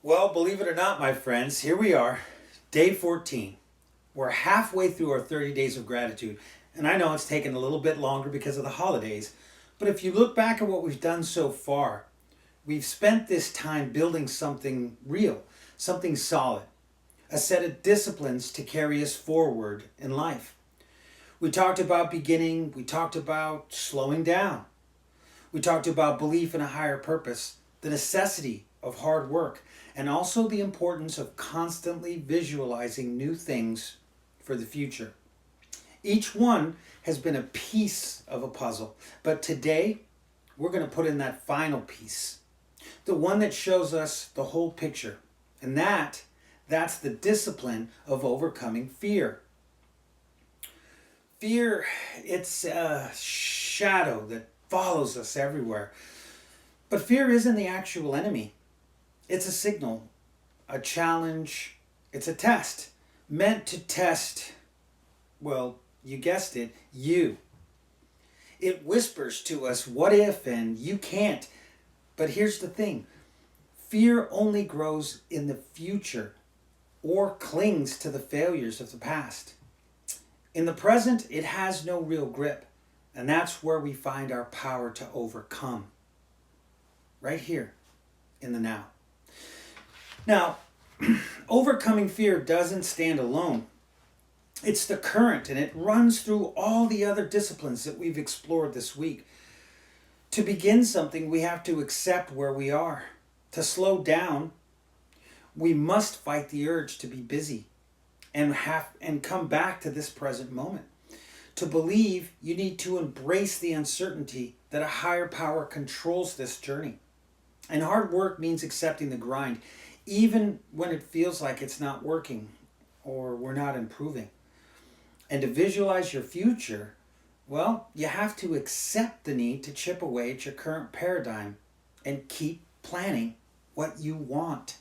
Well, believe it or not, my friends, here we are, day 14. We're halfway through our 30 days of gratitude. And I know it's taken a little bit longer because of the holidays. But if you look back at what we've done so far, we've spent this time building something real, something solid, a set of disciplines to carry us forward in life. We talked about beginning, we talked about slowing down, we talked about belief in a higher purpose, the necessity of hard work, and also the importance of constantly visualizing new things for the future. Each one has been a piece of a puzzle, but today we're going to put in that final piece, the one that shows us the whole picture, and that's the discipline of overcoming fear. Fear, it's a shadow that follows us everywhere. But fear isn't the actual enemy. It's a signal, a challenge, it's a test meant to test, well, you guessed it, you. It whispers to us, what if, and you can't. But here's the thing, fear only grows in the future or clings to the failures of the past. In the present, it has no real grip, and that's where we find our power to overcome. Right here in the now. Now, overcoming fear doesn't stand alone. It's the current, and it runs through all the other disciplines that we've explored this week. To begin something, we have to accept where we are. To slow down, we must fight the urge to be busy and come back to this present moment. To believe, you need to embrace the uncertainty that a higher power controls this journey. And hard work means accepting the grind, even when it feels like it's not working or we're not improving. And to visualize your future, well, you have to accept the need to chip away at your current paradigm and keep planning what you want.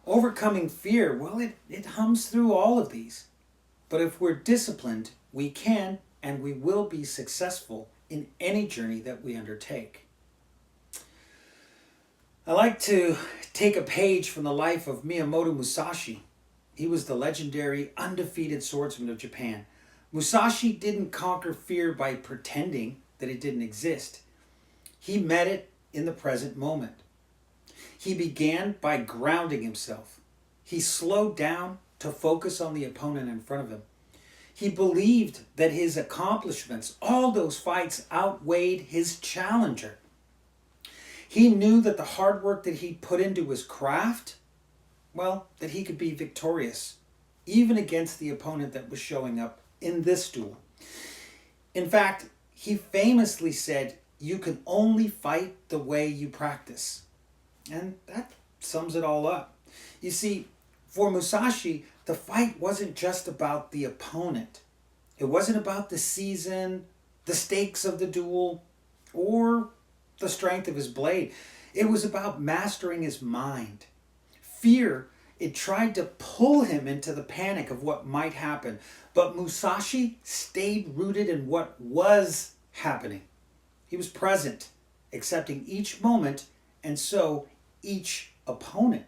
Overcoming fear, well, it hums through all of these. But if we're disciplined, we can and we will be successful in any journey that we undertake. I like to take a page from the life of Miyamoto Musashi. He was the legendary undefeated swordsman of Japan. Musashi didn't conquer fear by pretending that it didn't exist. He met it in the present moment. He began by grounding himself. He slowed down to focus on the opponent in front of him. He believed that his accomplishments, all those fights, outweighed his challenger. He knew that the hard work that he put into his craft, well, that he could be victorious, even against the opponent that was showing up in this duel. In fact, he famously said, you can only fight the way you practice. And that sums it all up. You see, for Musashi, the fight wasn't just about the opponent. It wasn't about the season, the stakes of the duel, or the strength of his blade. It was about mastering his mind. Fear, it tried to pull him into the panic of what might happen. But Musashi stayed rooted in what was happening. He was present, accepting each moment and so each opponent.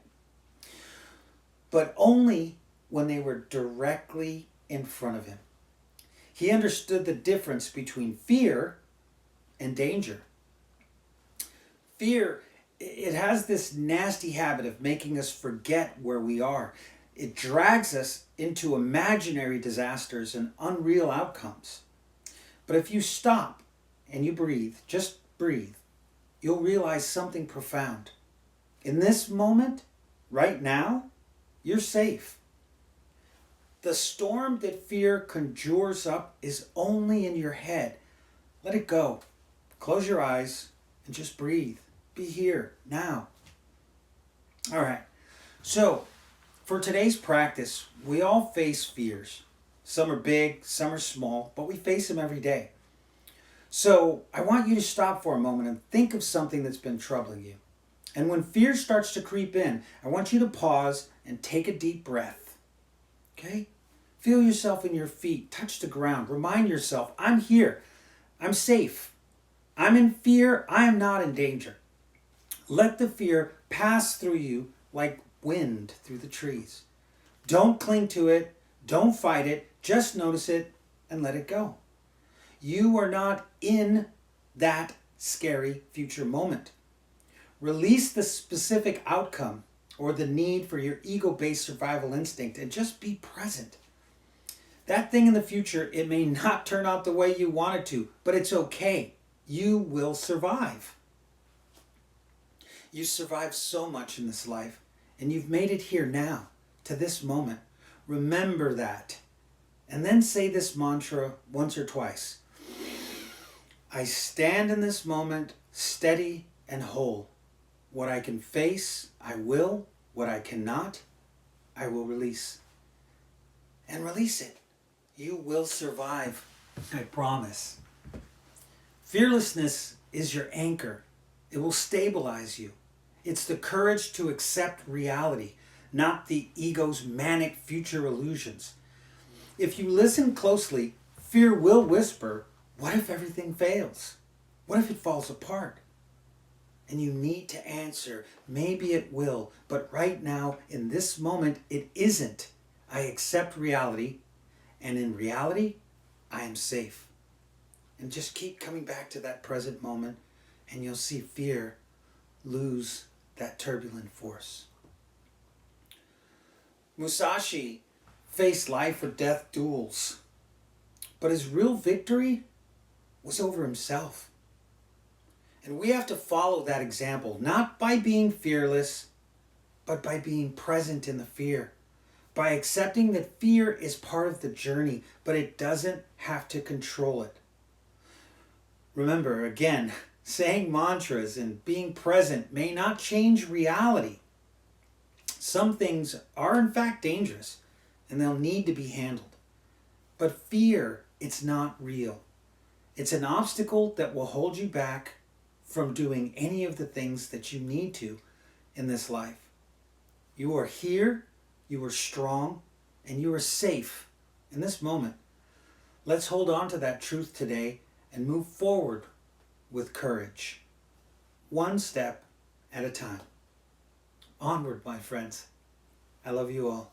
But only when they were directly in front of him. He understood the difference between fear and danger. Fear, it has this nasty habit of making us forget where we are. It drags us into imaginary disasters and unreal outcomes. But if you stop and you breathe, just breathe, you'll realize something profound. In this moment, right now, you're safe. The storm that fear conjures up is only in your head. Let it go. Close your eyes and just breathe. Be here, now. All right. So, for today's practice, we all face fears. Some are big, some are small, but we face them every day. So, I want you to stop for a moment and think of something that's been troubling you. And when fear starts to creep in, I want you to pause and take a deep breath. Okay? Feel yourself in your feet, touch the ground. Remind yourself, I'm here. I'm safe. I'm in fear. I am not in danger. Let the fear pass through you like wind through the trees. Don't cling to it. Don't fight it. Just notice it and let it go. You are not in that scary future moment. Release the specific outcome or the need for your ego-based survival instinct and just be present. That thing in the future, it may not turn out the way you want it to, but it's okay. You will survive. You survived so much in this life, and you've made it here now, to this moment. Remember that. And then say this mantra once or twice. I stand in this moment steady and whole. What I can face, I will. What I cannot, I will release. And release it. You will survive. I promise. Fearlessness is your anchor. It will stabilize you. It's the courage to accept reality, not the ego's manic future illusions. If you listen closely, fear will whisper, what if everything fails? What if it falls apart? And you need to answer, maybe it will, but right now, in this moment, it isn't. I accept reality, and in reality, I am safe. And just keep coming back to that present moment, and you'll see fear lose that turbulent force. Musashi faced life or death duels, but his real victory was over himself. And we have to follow that example, not by being fearless, but by being present in the fear. By accepting that fear is part of the journey, but it doesn't have to control it. Remember, again, saying mantras and being present may not change reality. Some things are in fact dangerous, and they'll need to be handled. But fear, it's not real. It's an obstacle that will hold you back from doing any of the things that you need to in this life. You are here, you are strong, and you are safe in this moment. Let's hold on to that truth today and move forward with courage, one step at a time. Onward, my friends. I love you all.